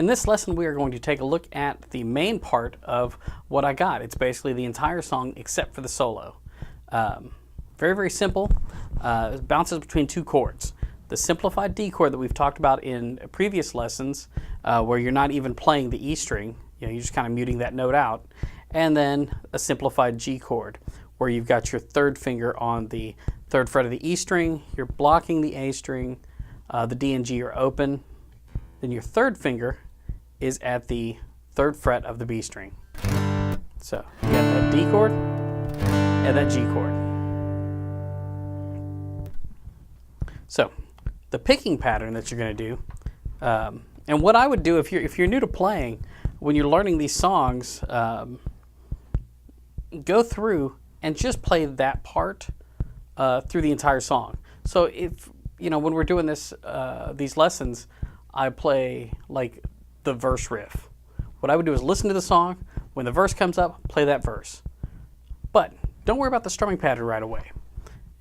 this lesson, we are going to take a look at the main part of what I got. It's basically the entire song except for the solo. Very, very simple. It bounces between two chords. The simplified D chord that we've talked about in previous lessons, where you're not even playing the E string, you're just kind of muting that note out, and then a simplified G chord, where you've got your third finger on the third fret of the E string, you're blocking the A string, the D and G are open, then your third finger is at the third fret of the B string. So you got that D chord and that G chord. So the picking pattern that you're going to do, and what I would do if you're new to playing, when you're learning these songs, go through and just play that part through the entire song. So if when we're doing this these lessons, I play like the verse riff. What I would do is listen to the song. When the verse comes up, play that verse. But don't worry about the strumming pattern right away.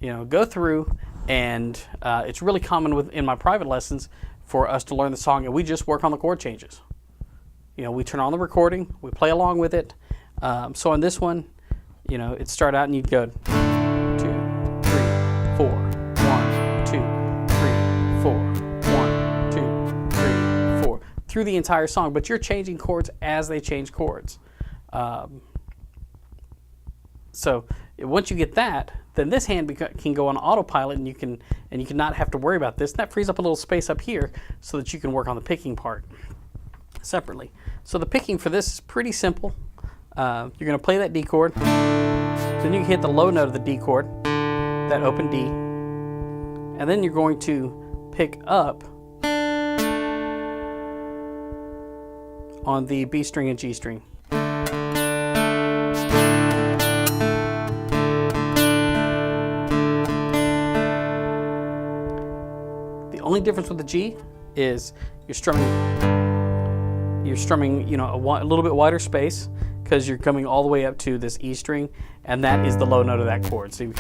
Go through, and it's really common in my private lessons for us to learn the song, and we just work on the chord changes. We turn on the recording, we play along with it. So on this one, it'd start out and you'd go 2, 3, 4, 1, 2, 3, 4, 1, 2, 3, 4, through the entire song, but you're changing chords as they change chords. So once you get that, then this hand can go on autopilot, and you can not have to worry about this. And that frees up a little space up here so that you can work on the picking part separately. So the picking for this is pretty simple. You're going to play that D chord, then you hit the low note of the D chord, that open D, and then you're going to pick up on the B string and G string. The only difference with the G is you're strumming, a little bit wider space, because you're coming all the way up to this E string, and that is the low note of that chord. So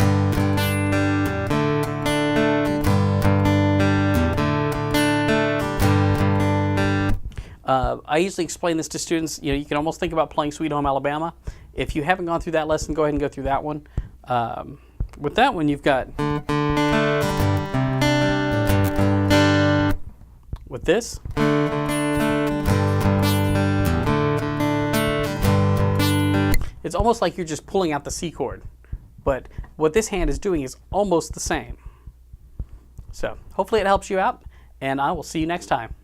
I usually explain this to students. You can almost think about playing Sweet Home Alabama. If you haven't gone through that lesson, go ahead and go through that one. With that one, you've got, with this, it's almost like you're just pulling out the C chord, but what this hand is doing is almost the same. So hopefully it helps you out, and I will see you next time.